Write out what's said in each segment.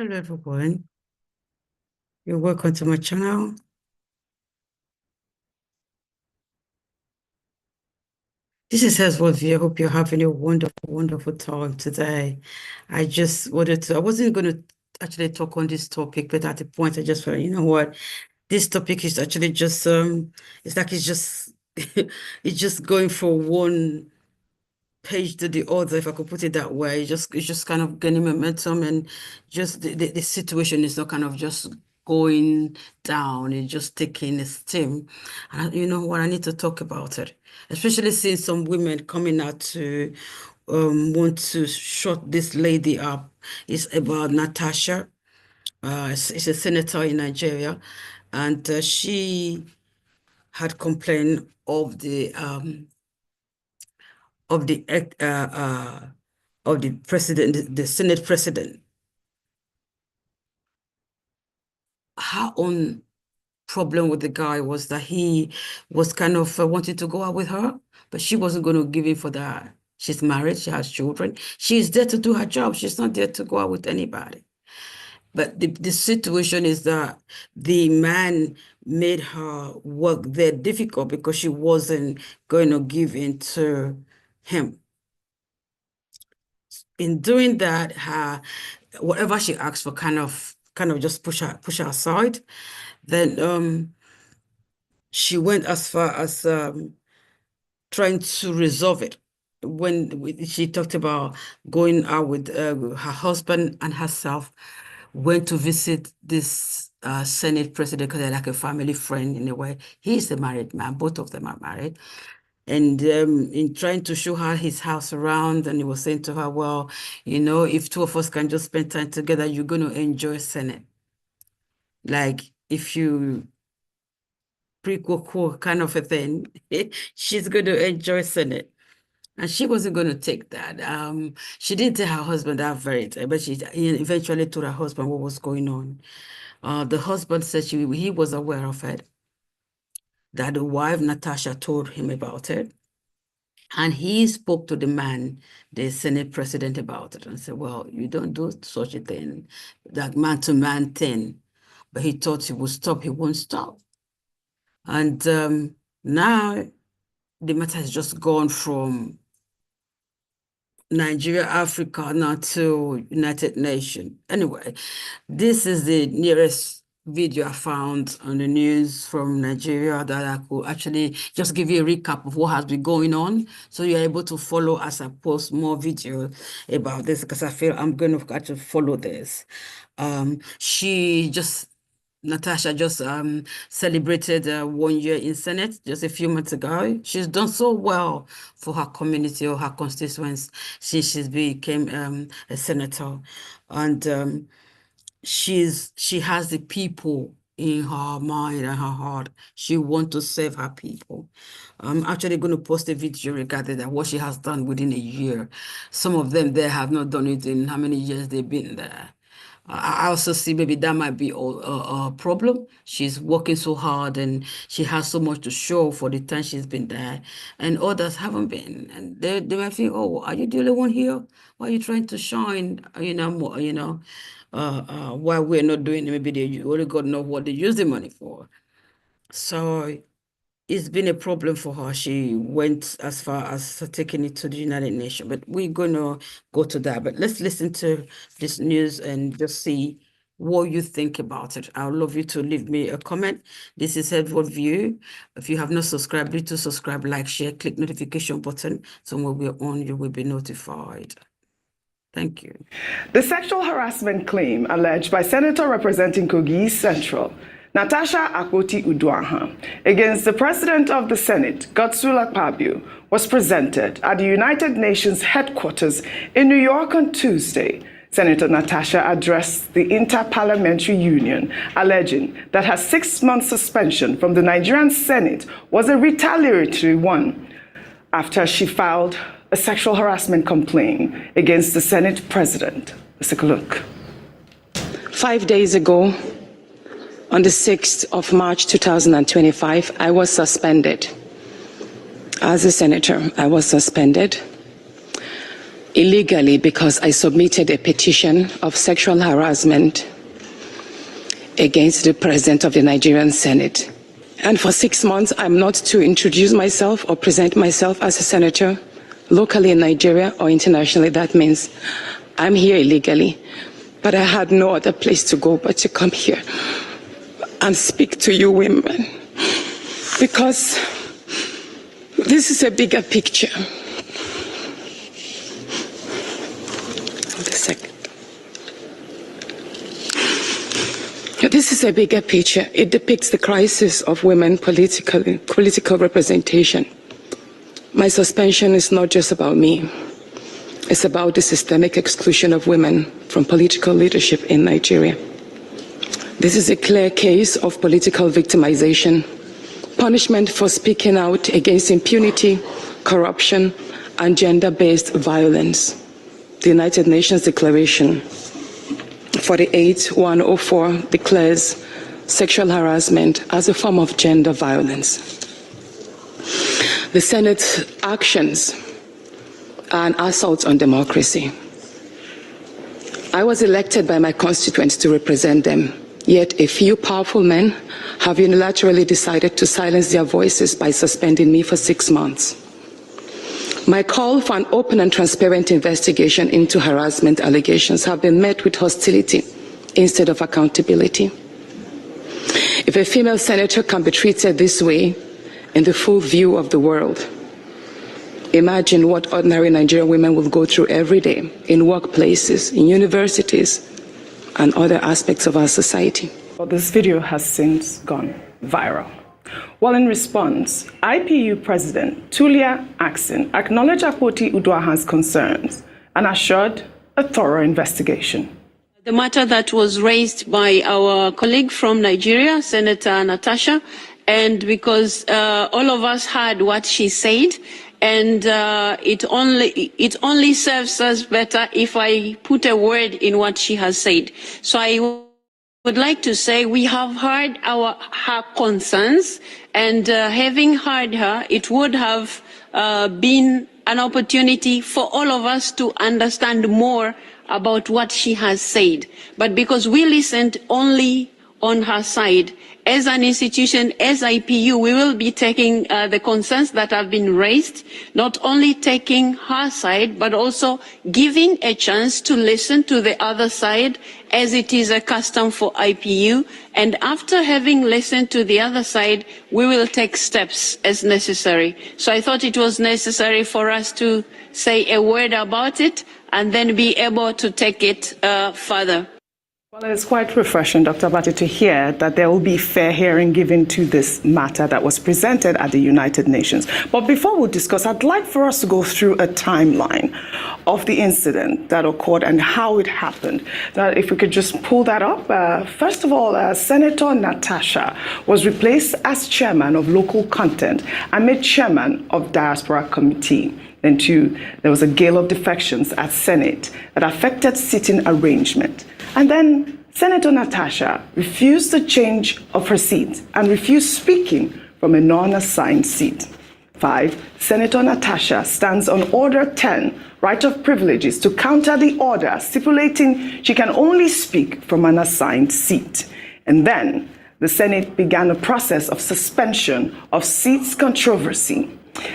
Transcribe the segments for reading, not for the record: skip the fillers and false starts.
Hello everyone, you're welcome to my channel. This is Hezbollah. I hope you're having a wonderful time today. I wasn't going to actually talk on this topic, but at the point I just felt, you know what, this topic is actually just, it's like it's just, it's just going from one page to the other, if I could put it that way. It's just kind of gaining momentum, and just the situation is not kind of just going down. It's just taking a steam. And you know what, I need to talk about it, especially seeing some women coming out to want to shut this lady up. It's about Natasha. It's a senator in Nigeria, and she had complained of the president, the Senate president. Her own problem with the guy was that he was kind of wanting to go out with her, but she wasn't going to give in for that. She's married, she has children. She's there to do her job. She's not there to go out with anybody. But the situation is that the man made her work there difficult because she wasn't going to give in to him. In doing that, whatever she asked for kind of just push her aside. Then she went as far as trying to resolve it. When she talked about going out with her husband and herself, went to visit this Senate president because they're like a family friend in a way. He's a married man, both of them are married. And in trying to show her his house around, and he was saying to her, well, you know, if two of us can just spend time together, you're going to enjoy Senate. Like, if you pre-quo kind of a thing, she's going to enjoy Senate. And she wasn't going to take that. She didn't tell her husband that very time, but she eventually told her husband what was going on. The husband said he was aware of it, that the wife, Natasha, told him about it. And he spoke to the man, the Senate president, about it and said, well, you don't do such a thing, that man-to-man thing. But he thought he would stop. He won't stop. And now the matter has just gone from Nigeria, Africa, now to United Nations. Anyway, this is the nearest video I found on the news from Nigeria that I could actually just give you a recap of what has been going on, so you're able to follow as I post more videos about this, because I feel I'm going to actually follow this. Natasha just celebrated 1 year in Senate just a few months ago. She's done so well for her community or her constituents since she became a senator. And she has the people in her mind and her heart. She wants to serve her people. I'm actually going to post a video regarding that, what she has done within a year. Some of them there have not done it in how many years they've been there. I also see maybe that might be a problem. She's working so hard and she has so much to show for the time she's been there, and others haven't been. And they might think, oh, are you the only one here? Why are you trying to shine, more, why we're not doing it? Maybe they only God know what they use the money for. So it's been a problem for her. She went as far as taking it to the United Nations, but we're going to go to that. But let's listen to this news and just see what you think about it. I would love you to leave me a comment. This is Edward View. If you have not subscribed, please to subscribe, like, share, click notification button, so when we're on, you will be notified. Thank you. The sexual harassment claim alleged by Senator representing Kogi Central, Natasha Uduaghan, against the President of the Senate, Akpabio, was presented at the United Nations headquarters in New York on Tuesday. Senator Natasha addressed the Inter-Parliamentary Union, alleging that her 6-month suspension from the Nigerian Senate was a retaliatory one after she filed a sexual harassment complaint against the Senate President. Let's take a look. 5 days ago, on the 6th of March 2025, I was suspended. As a senator, I was suspended illegally because I submitted a petition of sexual harassment against the President of the Nigerian Senate. And for 6 months, I'm not to introduce myself or present myself as a senator locally in Nigeria or internationally. That means I'm here illegally. But I had no other place to go but to come here and speak to you women. Because this is a bigger picture. Hold a second. This is a bigger picture. It depicts the crisis of women political representation. My suspension is not just about me. It's about the systemic exclusion of women from political leadership in Nigeria. This is a clear case of political victimization, punishment for speaking out against impunity, corruption, and gender-based violence. The United Nations Declaration 48104 declares sexual harassment as a form of gender violence. The Senate's actions are an assault on democracy. I was elected by my constituents to represent them, yet a few powerful men have unilaterally decided to silence their voices by suspending me for 6 months. My call for an open and transparent investigation into harassment allegations have been met with hostility instead of accountability. If a female senator can be treated this way in the full view of the world, imagine what ordinary Nigerian women will go through every day in workplaces, in universities, and other aspects of our society. Well, this video has since gone viral. Well, in response, IPU President Tulia Ackson acknowledged Uduaghan's concerns and assured a thorough investigation. The matter that was raised by our colleague from Nigeria, Senator Natasha, and because all of us heard what she said, and it only serves us better if I put a word in what she has said. So I would like to say we have heard her concerns, and having heard her, it would have been an opportunity for all of us to understand more about what she has said. But because we listened only on her side, as an institution, as IPU, we will be taking the concerns that have been raised, not only taking her side, but also giving a chance to listen to the other side, as it is a custom for IPU. And after having listened to the other side, we will take steps as necessary. So I thought it was necessary for us to say a word about it and then be able to take it further. Well, it's quite refreshing, Dr. Abati, to hear that there will be fair hearing given to this matter that was presented at the United Nations. But before we discuss, I'd like for us to go through a timeline of the incident that occurred and how it happened. Now, if we could just pull that up. First of all, Senator Natasha was replaced as chairman of local content and made chairman of Diaspora Committee. Then, too, there was a gale of defections at Senate that affected sitting arrangement. And then Senator Natasha refused the change of her seat and refused speaking from a non-assigned seat. 5, Senator Natasha stands on Order 10, right of privileges, to counter the order stipulating she can only speak from an assigned seat. And then the Senate began a process of suspension of seats controversy.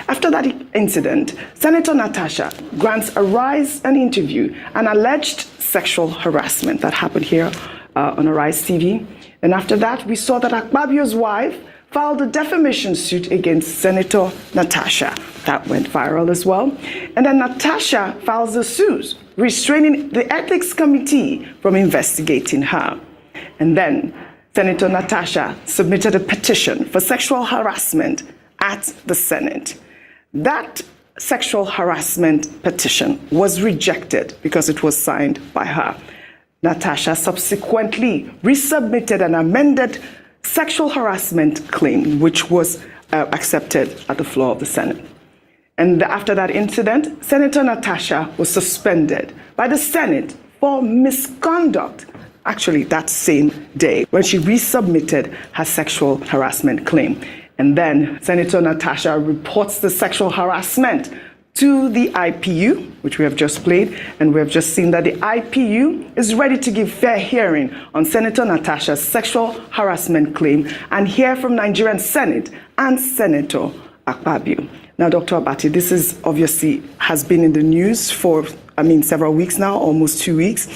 After that incident, Senator Natasha grants Arise an interview and alleged sexual harassment that happened here on Arise TV. And after that, we saw that Akpabio's wife filed a defamation suit against Senator Natasha. That went viral as well. And then Natasha files a suit restraining the Ethics Committee from investigating her. And then Senator Natasha submitted a petition for sexual harassment at the Senate. That sexual harassment petition was rejected because it was signed by her. Natasha subsequently resubmitted an amended sexual harassment claim, which was accepted at the floor of the Senate. And after that incident, Senator Natasha was suspended by the Senate for misconduct, actually that same day, when she resubmitted her sexual harassment claim. And then Senator Natasha reports the sexual harassment to the IPU, which we have just played, and we have just seen that the IPU is ready to give fair hearing on Senator Natasha's sexual harassment claim and hear from Nigerian Senate and Senator Akpabio. Now, Dr. Abati, this is obviously has been in the news for several weeks now, almost 2 weeks.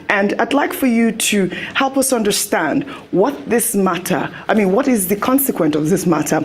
And I'd like for you to help us understand what this matter, what is the consequence of this matter?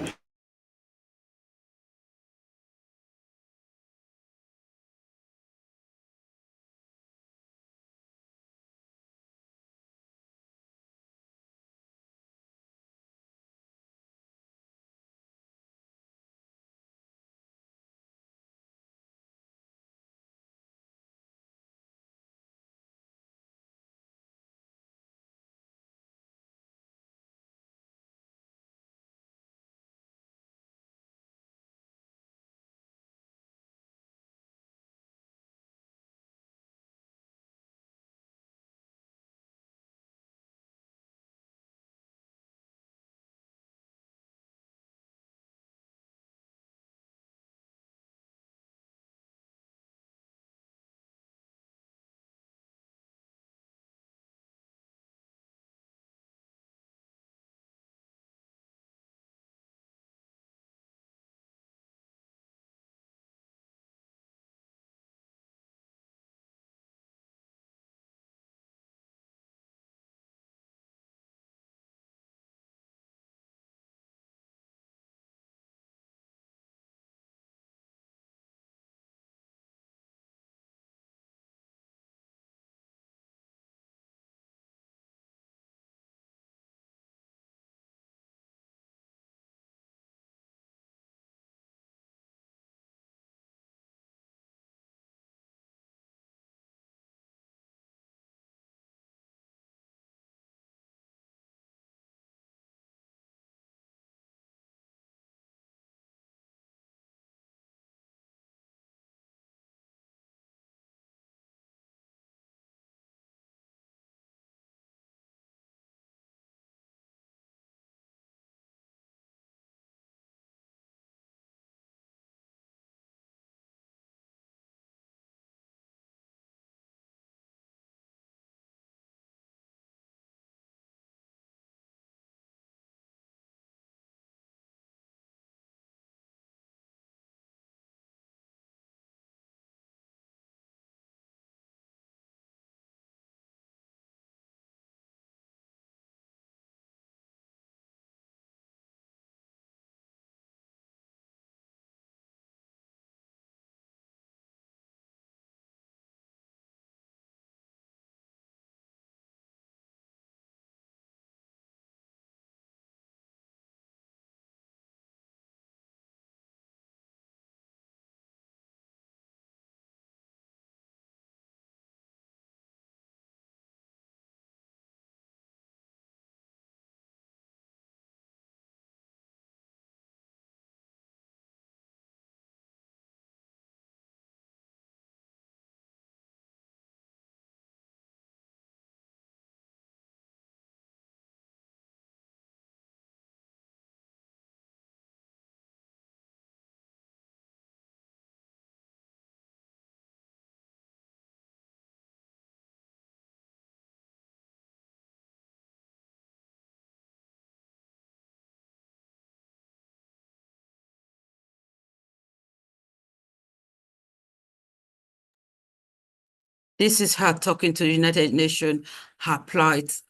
This is her talking to the United Nations, her plight,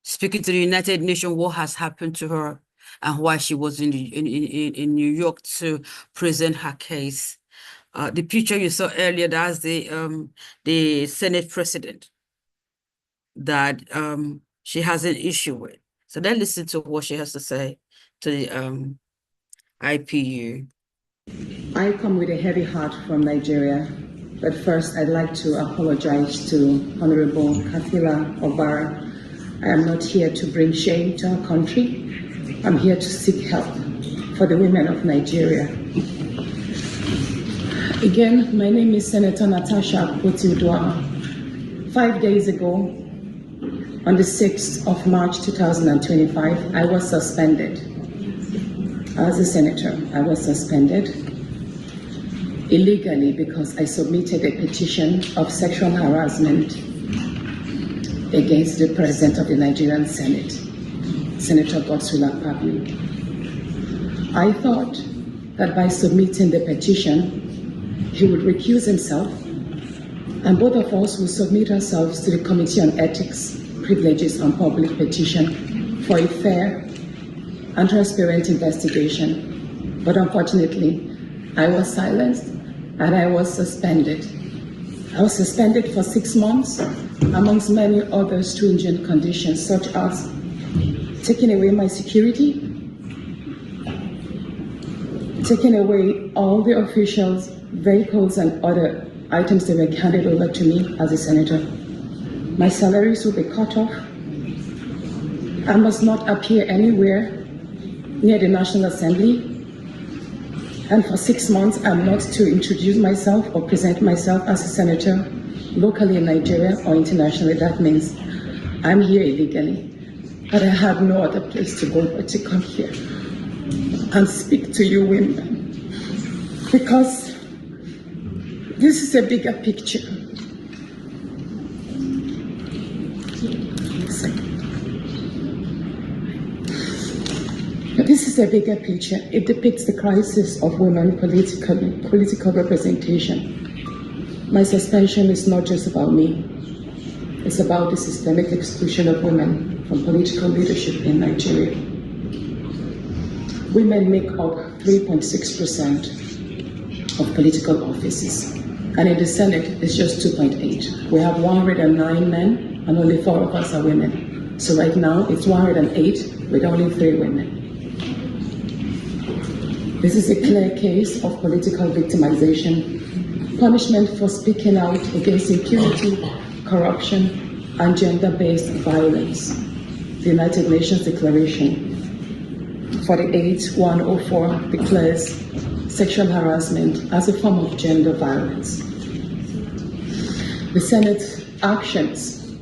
speaking to the United Nations, what has happened to her and why she was in New York to present her case. The picture you saw earlier, that's the Senate president that she has an issue with. So let's listen to what she has to say to the IPU. I come with a heavy heart from Nigeria, but first I'd like to apologize to Honorable Kafila Obara. I am not here to bring shame to our country. I'm here to seek help for the women of Nigeria. Again, my name is Senator Natasha Uduaghan. 5 days ago, on the 6th of March 2025, I was suspended. As a senator, I was suspended illegally because I submitted a petition of sexual harassment against the President of the Nigerian Senate, Senator Godswill Akpabio. I thought that by submitting the petition, he would recuse himself, and both of us would submit ourselves to the Committee on Ethics, Privileges and Public Petition for a fair and transparent investigation. But unfortunately, I was silenced and I was suspended. I was suspended for 6 months, amongst many other stringent conditions, such as taking away my security, taking away all the officials, vehicles, and other items that were handed over to me as a senator. My salaries will be cut off. I must not appear anywhere near the National Assembly. And for 6 months, I'm not to introduce myself or present myself as a senator locally in Nigeria or internationally. That means I'm here illegally. But I have no other place to go but to come here and speak to you women. Because this is a bigger picture. This is a bigger picture. It depicts the crisis of women political representation. My suspension is not just about me. It's about the systemic exclusion of women from political leadership in Nigeria. Women make up 3.6% of political offices. And in the Senate, it's just 2.8. We have 109 men and only 4 of us are women. So right now, it's 108 with only 3 women. This is a clear case of political victimization, punishment for speaking out against impunity, corruption, and gender-based violence. The United Nations Declaration 48104 declares sexual harassment as a form of gender violence. The Senate's actions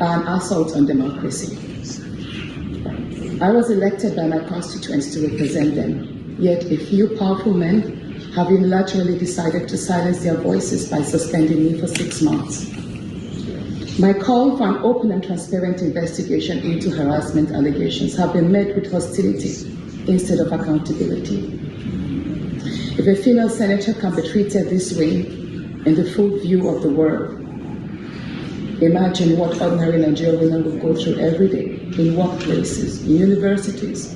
are an assault on democracy. I was elected by my constituents to represent them. Yet a few powerful men have unilaterally decided to silence their voices by suspending me for 6 months. My call for an open and transparent investigation into harassment allegations have been met with hostility instead of accountability. If a female senator can be treated this way in the full view of the world, imagine what ordinary Nigerian women would go through every day in workplaces, in universities,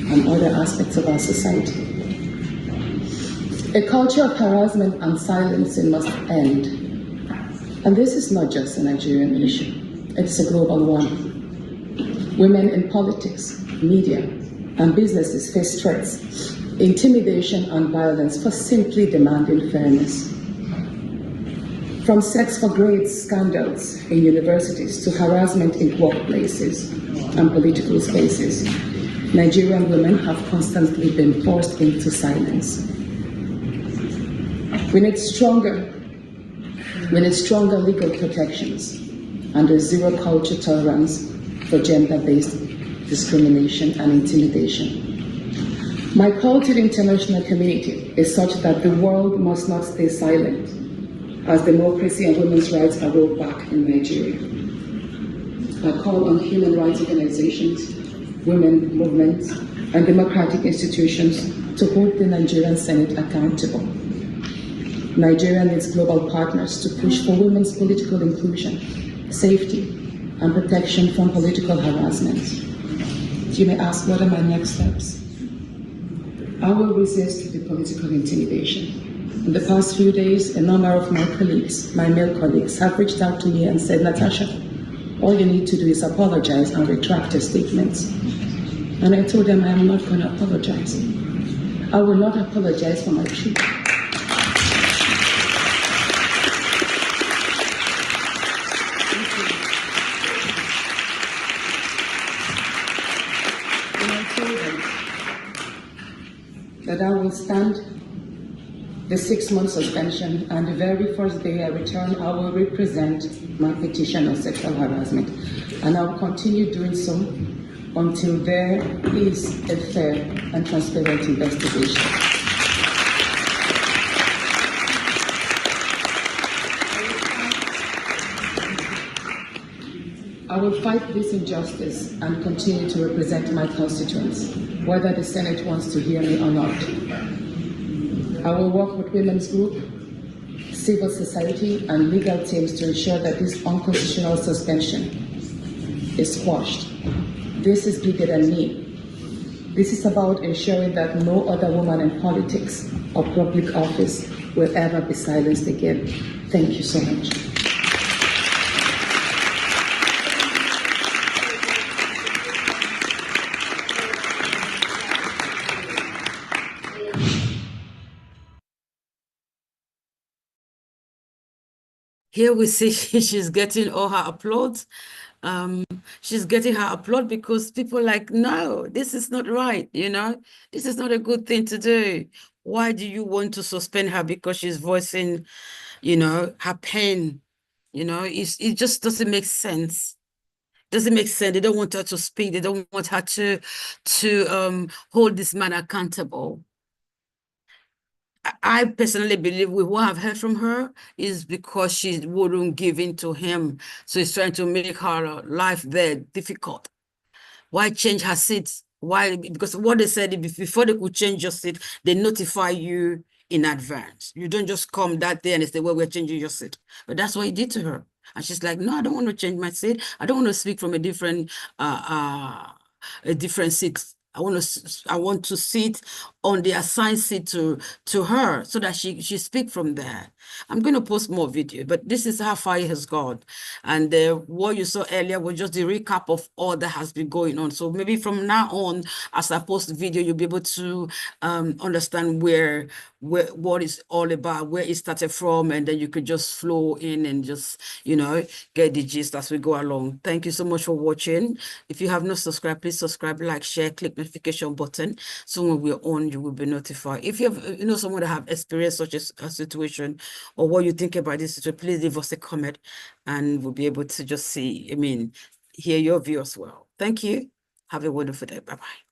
and other aspects of our society. A culture of harassment and silencing must end. And this is not just a Nigerian issue, it's a global one. Women in politics, media, and businesses face threats, intimidation, and violence for simply demanding fairness. From sex for grades scandals in universities to harassment in workplaces and political spaces, Nigerian women have constantly been forced into silence. We need stronger legal protections and a zero culture tolerance for gender-based discrimination and intimidation. My call to the international community is such that the world must not stay silent as democracy and women's rights are rolled back in Nigeria. I call on human rights organizations, women movements, and democratic institutions to hold the Nigerian Senate accountable. Nigeria needs global partners to push for women's political inclusion, safety, and protection from political harassment. You may ask, what are my next steps? I will resist the political intimidation. In the past few days, a number of my colleagues, my male colleagues, have reached out to me and said, Natasha, all you need to do is apologize and retract your statements. And I told them I am not going to apologize. I will not apologize for my truth. And I told them that I will stand the 6-month suspension, and the very first day I return, I will represent my petition on sexual harassment. And I will continue doing so until there is a fair and transparent investigation. I will fight this injustice and continue to represent my constituents, whether the Senate wants to hear me or not. I will work with women's group, civil society, and legal teams to ensure that this unconstitutional suspension is quashed. This is bigger than me. This is about ensuring that no other woman in politics or public office will ever be silenced again. Thank you so much. Here we see she's getting all her applause. She's getting her applaud because people are like, no, this is not right, this is not a good thing to do. Why do you want to suspend her because she's voicing, her pain? It just doesn't make sense. Doesn't make sense. They don't want her to speak. They don't want her to hold this man accountable. I personally believe with what I've heard from her is because she wouldn't give in to him. So he's trying to make her life there difficult. Why change her seat? Why? Because what they said, before they could change your seat, they notify you in advance. You don't just come that day and they say, well, we're changing your seat. But that's what he did to her. And she's like, no, I don't want to change my seat. I don't want to speak from a different seat. I want to sit on the assigned seat to her so that she speak from there. I'm going to post more video, but this is how far it has gone. And what you saw earlier was just the recap of all that has been going on. So maybe from now on, as I post the video, you'll be able to understand what it's all about, where it started from, and then you could just flow in and just, get the gist as we go along. Thank you so much for watching. If you have not subscribed, please subscribe, like, share, click notification button. So when we're on, you will be notified. If you have, someone that have experienced such a situation or what you think about this situation, please leave us a comment and we'll be able to just hear your view as well. Thank you. Have a wonderful day. Bye-bye.